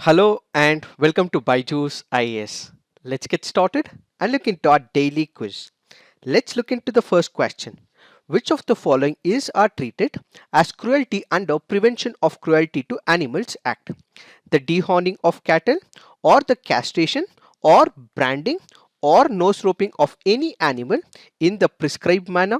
Hello and welcome to Byju's IAS. Let's get started and look into our daily quiz. Let's look into the first question. Which of the following is are treated as cruelty under Prevention of Cruelty to Animals Act? The dehorning of cattle, or the castration, or branding, or nose roping of any animal in the prescribed manner?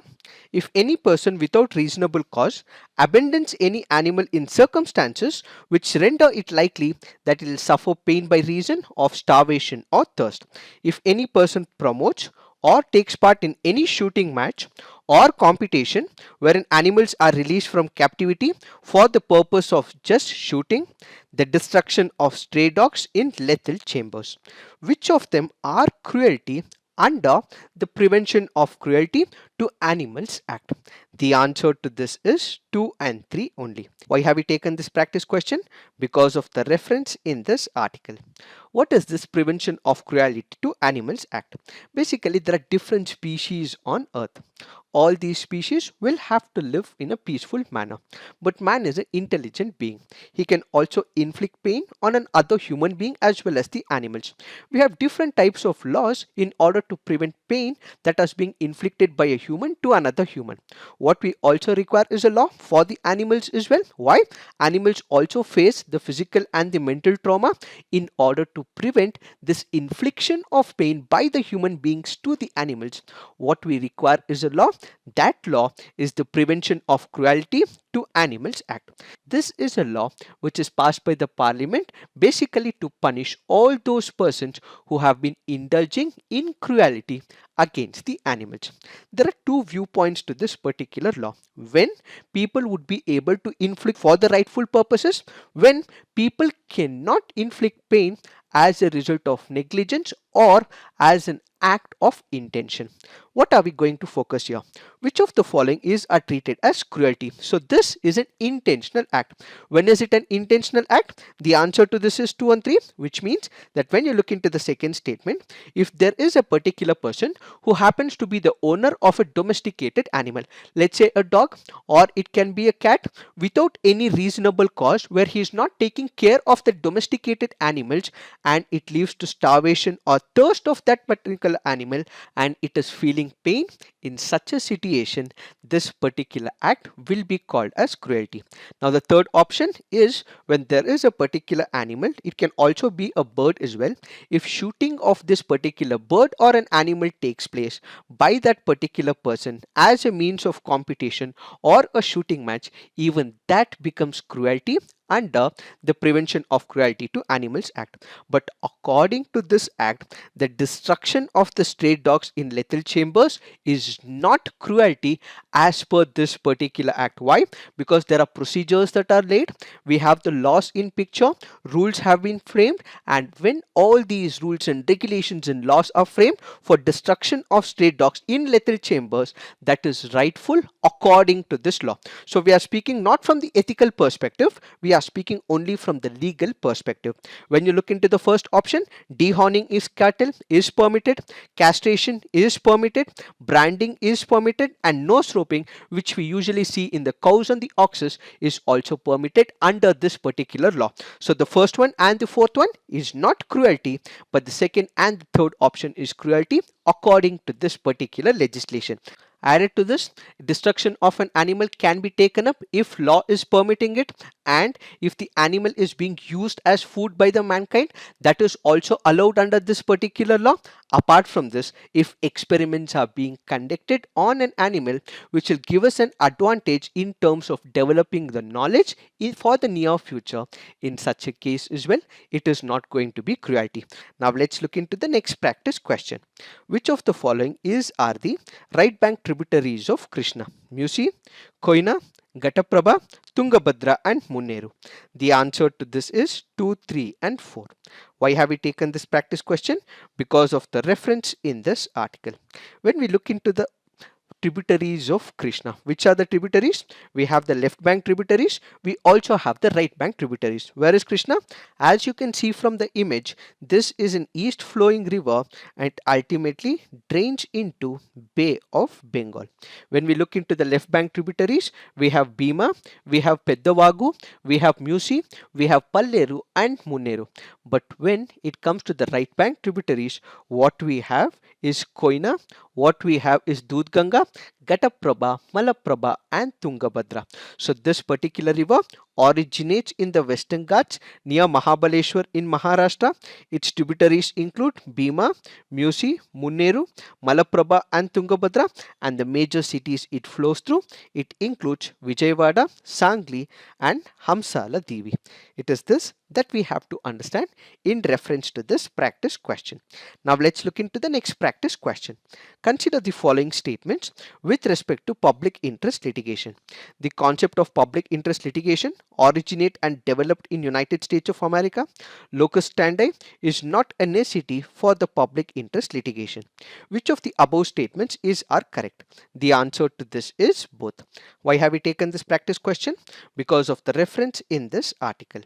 If any person without reasonable cause abandons any animal in circumstances which render it likely that it will suffer pain by reason of starvation or thirst. If any person promotes or takes part in any shooting match or competition wherein animals are released from captivity for the purpose of just shooting, the destruction of stray dogs in lethal chambers. Which of them are cruelty under the Prevention of Cruelty to Animals Act? The answer to this is 2 and 3 only. Why have we taken this practice question? Because of the reference in this article. What is this Prevention of Cruelty to Animals Act? Basically, there are different species on earth. All these species will have to live in a peaceful manner. But man is an intelligent being. He can also inflict pain on another human being as well as the animals. We have different types of laws in order to prevent pain that is being inflicted by a human to another human. What we also require is a law for the animals as well. Why? Animals also face the physical and the mental trauma. In order to prevent this infliction of pain by the human beings to the animals, what we require is a law. That law is the Prevention of Cruelty to Animals Act. This is a law which is passed by the parliament basically to punish all those persons who have been indulging in cruelty against the animals. There are two viewpoints to this particular law. When people would be able to inflict for the rightful purposes, when people cannot inflict pain as a result of negligence or as an act of intention. What are we going to focus here? Which of the following are treated as cruelty? So this is an intentional act. When is it an intentional act? The answer to this is 2 and 3, which means that when you look into the second statement, if there is a particular person who happens to be the owner of a domesticated animal, let's say a dog, or it can be a cat, without any reasonable cause where he is not taking care of the domesticated animals and it leads to starvation or thirst of that particular animal and it is feeling pain, in such a situation this particular act will be called as cruelty. Now the third option is when there is a particular animal, it can also be a bird as well. If shooting of this particular bird or an animal takes place by that particular person as a means of competition or a shooting match, even that becomes cruelty under the Prevention of Cruelty to Animals Act. But according to this act, the destruction of the stray dogs in lethal chambers is not cruelty as per this particular act. Why? Because there are procedures that are laid, we have the laws in picture, rules have been framed, and when all these rules and regulations and laws are framed for destruction of stray dogs in lethal chambers, that is rightful according to this law. So we are speaking not from the ethical perspective, we are speaking only from the legal perspective. When you look into the first option, dehorning is cattle is permitted, castration is permitted, branding is permitted, and nose roping, which we usually see in the cows and the oxes, is also permitted under this particular law. So the first one and the fourth one is not cruelty, but the second and the third option is cruelty according to this particular legislation. Added to this, destruction of an animal can be taken up if law is permitting it, and if the animal is being used as food by the mankind, that is also allowed under this particular law. Apart from this, if experiments are being conducted on an animal which will give us an advantage in terms of developing the knowledge for the near future, in such a case as well, it is not going to be cruelty. Now let's look into the next practice question. Which of the following are the right bank tributaries of Krishna? Musi, Koina, Ghataprabha, Tungabhadra and Munneru. The answer to this is 2, 3 and 4. Why have we taken this practice question? Because of the reference in this article. When we look into the tributaries of Krishna. Which are the tributaries? We have the left bank tributaries. We also have the right bank tributaries. Where is Krishna? As you can see from the image, this is an east flowing river and ultimately drains into Bay of Bengal. When we look into the left bank tributaries, we have Bhima, we have Peddavagu, we have Musi, we have Palleru and Muneru. But when it comes to the right bank tributaries, what we have is Koina, what we have is Dudganga, Ghataprabha, Malaprabha and Tungabhadra. So this particular river originates in the Western Ghats near Mahabaleshwar in Maharashtra. Its tributaries include Bhima, Musi, Muneru, Malaprabha and Tungabhadra, and the major cities it flows through. It includes Vijayawada, Sangli and Hamsala Devi. It is this that we have to understand in reference to this practice question. Now let's look into the next practice question. Consider the following statements with respect to public interest litigation. The concept of public interest litigation originate and developed in United States of America. Locus standi is not a necessity for the public interest litigation. Which of the above statements are correct? The answer to this is both. Why have we taken this practice question? Because of the reference in this article.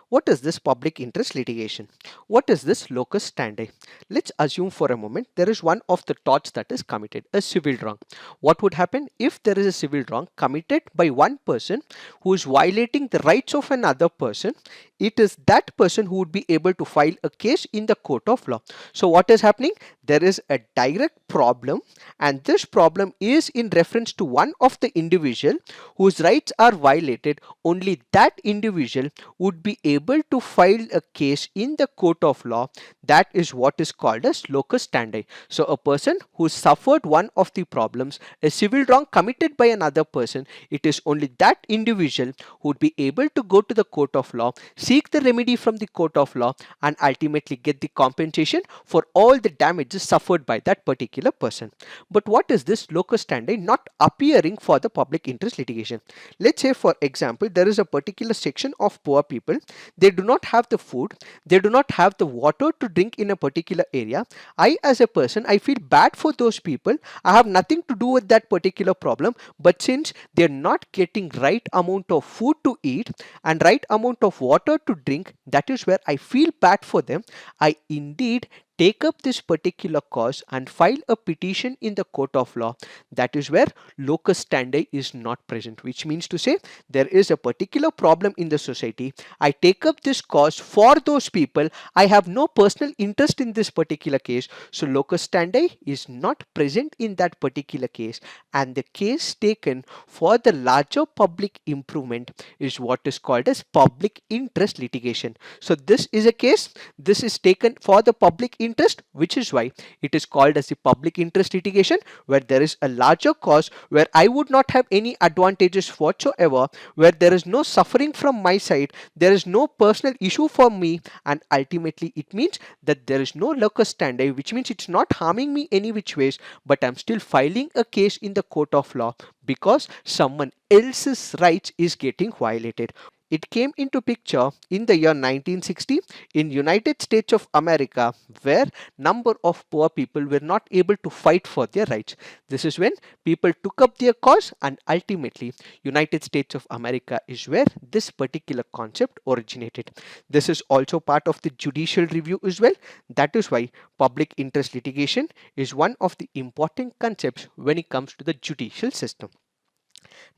What is this public interest litigation? What is this locus standi? Let's assume for a moment there is one of the torts that is committed, a civil wrong. What would happen if there is a civil wrong committed by one person who is violating the rights of another person? It is that person who would be able to file a case in the court of law. So what is happening? There is a direct problem, and this problem is in reference to one of the individual whose rights are violated. Only that individual would be able to file a case in the court of law. That is what is called as locus standi. So a person who suffered one of the problems, a civil wrong committed by another person, it is only that individual who would be able to go to the court of law, seek the remedy from the court of law, and ultimately get the compensation for all the damages suffered by that particular person. But what is this locus standi not appearing for the public interest litigation? Let's say for example there is a particular section of poor people. They do not have the food, they do not have the water to drink in a particular area. I as a person, I feel bad for those people. I have nothing to do with that particular problem, but since they're not getting right amount of food to eat and right amount of water to drink, that is where I feel bad for them. I indeed take up this particular cause and file a petition in the court of law. That is where locus standi is not present, which means to say there is a particular problem in the society. I take up this cause for those people. I have no personal interest in this particular case. So locus standi is not present in that particular case, and the case taken for the larger public improvement is what is called as public interest litigation. So this is a case, this is taken for the public interest, which is why it is called as the public interest litigation, where there is a larger cause where I would not have any advantages whatsoever, where there is no suffering from my side, there is no personal issue for me, and ultimately it means that there is no locus standi, which means it's not harming me any which ways, but I'm still filing a case in the court of law because someone else's rights is getting violated. It came into picture in the year 1960 in United States of America, where number of poor people were not able to fight for their rights. This is when people took up their cause, and ultimately United States of America is where this particular concept originated. This is also part of the judicial review as well. That is why public interest litigation is one of the important concepts when it comes to the judicial system.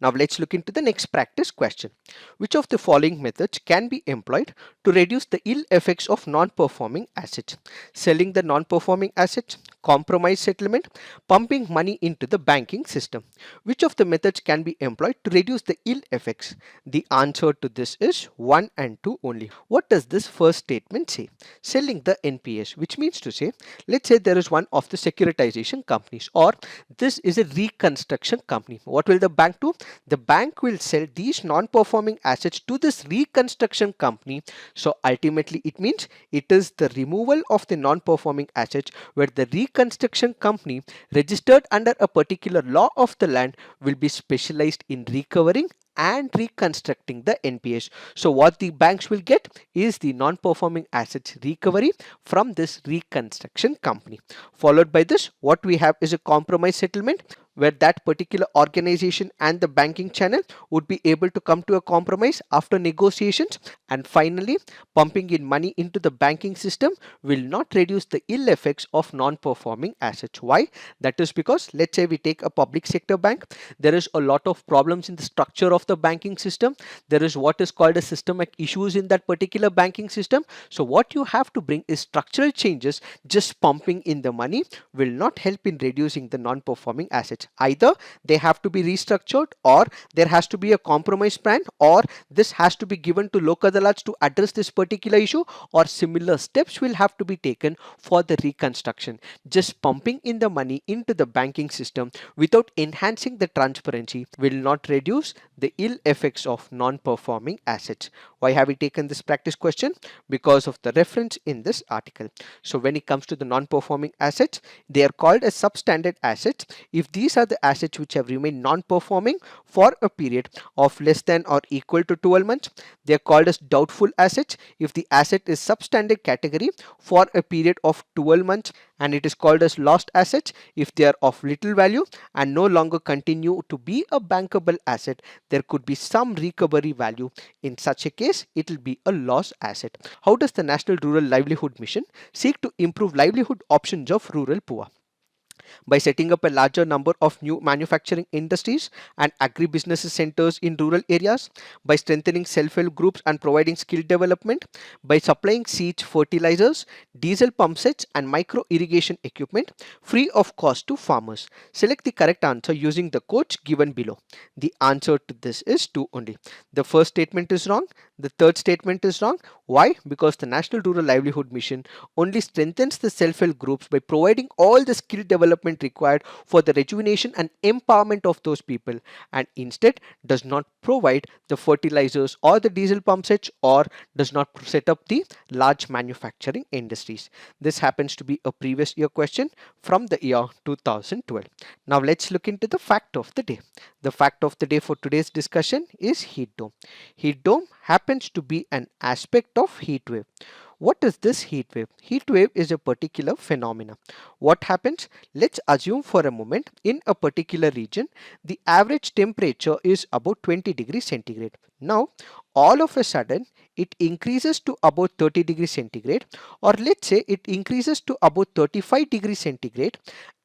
Now let's look into the next practice question. Which of the following methods can be employed to reduce the ill effects of non-performing assets? Selling the non-performing assets, compromise settlement, pumping money into the banking system. Which of the methods can be employed to reduce the ill effects? The answer to this is 1 and 2 only. What does this first statement say? Selling the NPS, which means to say, let's say there is one of the securitization companies, or this is a reconstruction company. What will the bank do? The bank will sell these non-performing assets to this reconstruction company. So ultimately it means it is the removal of the non-performing assets, where the reconstruction company registered under a particular law of the land will be specialized in recovering and reconstructing the NPS. So what the banks will get is the non-performing assets recovery from this reconstruction company. Followed by this, what we have is a compromise settlement, where that particular organization and the banking channel would be able to come to a compromise after negotiations. And finally, pumping in money into the banking system will not reduce the ill effects of non-performing assets. Why? That is because, let's say we take a public sector bank, there is a lot of problems in the structure of the banking system. There is what is called a systemic issues in that particular banking system. So what you have to bring is structural changes. Just pumping in the money will not help in reducing the non-performing assets. Either they have to be restructured, or there has to be a compromise plan, or this has to be given to Lok Adalats to address this particular issue, or similar steps will have to be taken for the reconstruction. Just pumping in the money into the banking system without enhancing the transparency will not reduce the ill effects of non-performing assets. Why have we taken this practice question? Because of the reference in this article. So when it comes to the non-performing assets, they are called as substandard assets if these are the assets which have remained non-performing for a period of less than or equal to 12 months. They are called as doubtful assets if the asset is substandard category for a period of 12 months, and it is called as lost assets if they are of little value and no longer continue to be a bankable asset. There could be some recovery value. In such a case, it will be a lost asset. How does the National Rural Livelihood Mission seek to improve livelihood options of rural poor? By setting up a larger number of new manufacturing industries and agribusiness centers in rural areas, by strengthening self-help groups and providing skill development, by supplying seeds, fertilizers, diesel pump sets and micro irrigation equipment free of cost to farmers. Select the correct answer using the codes given below. The answer to this is 2 only. The first statement is wrong. The third statement is wrong. Why? Because the National Rural Livelihood Mission only strengthens the self-help groups by providing all the skill development required for the rejuvenation and empowerment of those people, and instead does not provide the fertilizers or the diesel pump sets, or does not set up the large manufacturing industries. This happens to be a previous year question from the year 2012. Now let's look into the fact of the day. The fact of the day for today's discussion is heat dome. Heat dome happens to be an aspect of heat wave. What is this heat wave? Heat wave is a particular phenomena. What happens? Let's assume for a moment in a particular region, the average temperature is about 20 degrees centigrade. Now, all of a sudden, it increases to about 30 degrees centigrade, or let's say it increases to about 35 degrees centigrade.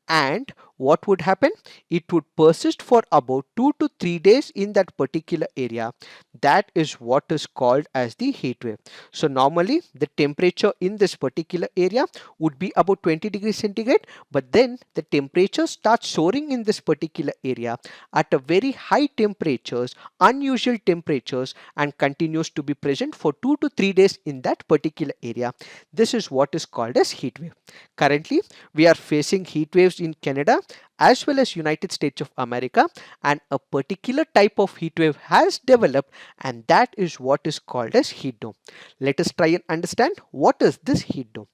And what would happen? It would persist for about 2 to 3 days in that particular area. That is what is called as the heat wave. So normally the temperature in this particular area would be about 20 degrees centigrade, but then the temperature starts soaring in this particular area at a very high temperatures, unusual temperatures, and continues to be present for 2 to 3 days in that particular area. This is what is called as heat wave. Currently, we are facing heat waves in Canada as well as United States of America, and a particular type of heat wave has developed, and that is what is called as heat dome. Let us try and understand what is this heat dome.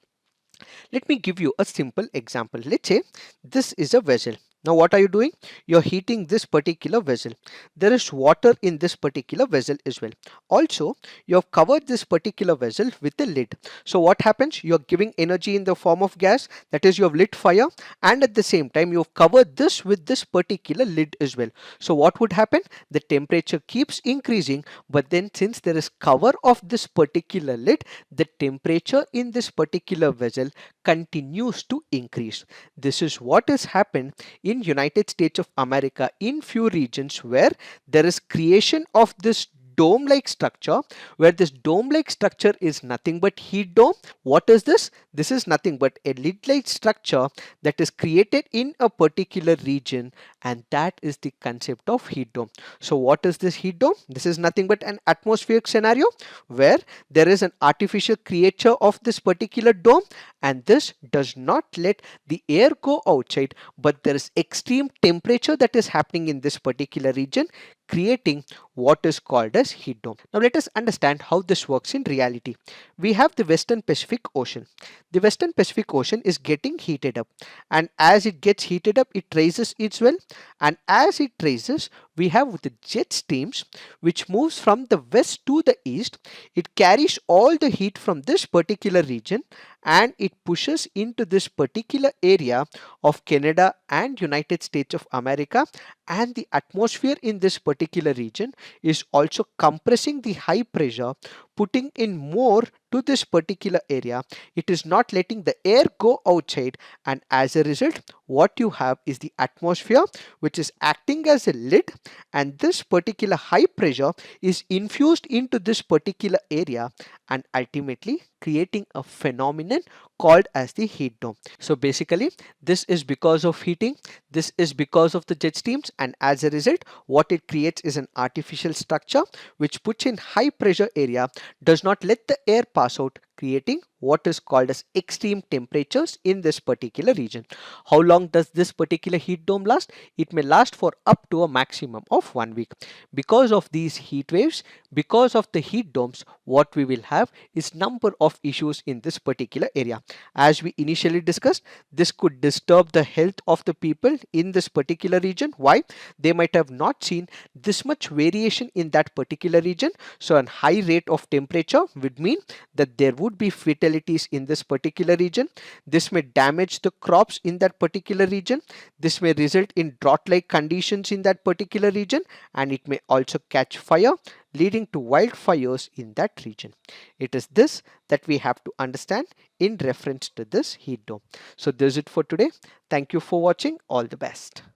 Let me give you a simple example. Let's say this is a vessel. Now what are you doing? You're heating this particular vessel. There is water in this particular vessel as well. Also, you have covered this particular vessel with a lid. So what happens? You're giving energy in the form of gas, that is you have lit fire, and at the same time you have covered this with this particular lid as well. So what would happen? The temperature keeps increasing, but then since there is cover of this particular lid, the temperature in this particular vessel continues to increase. This is what has happened in United States of America in few regions where there is creation of this dome-like structure, where this dome-like structure is nothing but heat dome. What is this? This is nothing but a lid-like structure that is created in a particular region, and that is the concept of heat dome. So what is this heat dome? This is nothing but an atmospheric scenario where there is an artificial creature of this particular dome, and this does not let the air go outside, but there is extreme temperature that is happening in this particular region, creating what is called as heat dome. Now let us understand how this works in reality. We have the Western Pacific Ocean. The Western Pacific Ocean is getting heated up, and as it gets heated up, it rises its well, and as it rises, we have the jet streams which moves from the west to the east. It carries all the heat from this particular region, and it pushes into this particular area of Canada and United States of America, and the atmosphere in this particular region is also compressing the high pressure, putting in more to this particular area. It is not letting the air go outside, and as a result what you have is the atmosphere which is acting as a lid, and this particular high pressure is infused into this particular area and ultimately creating a phenomenon called as the heat dome. So basically this is because of heating, this is because of the jet streams, and as a result what it creates is an artificial structure which puts in high pressure area, does not let the air pass out, creating what is called as extreme temperatures in this particular region. How long does this particular heat dome last? It may last for up to a maximum of 1 week. Because of these heat waves, because of the heat domes, what we will have is number of issues in this particular area. As we initially discussed, this could disturb the health of the people in this particular region. Why? They might have not seen this much variation in that particular region. So a high rate of temperature would mean that there would be fatalities in this particular region. This may damage the crops in that particular region. This may result in drought-like conditions in that particular region, and it may also catch fire, leading to wildfires in that region. It is this that we have to understand in reference to this heat dome. So this is it for today. Thank you for watching. All the best.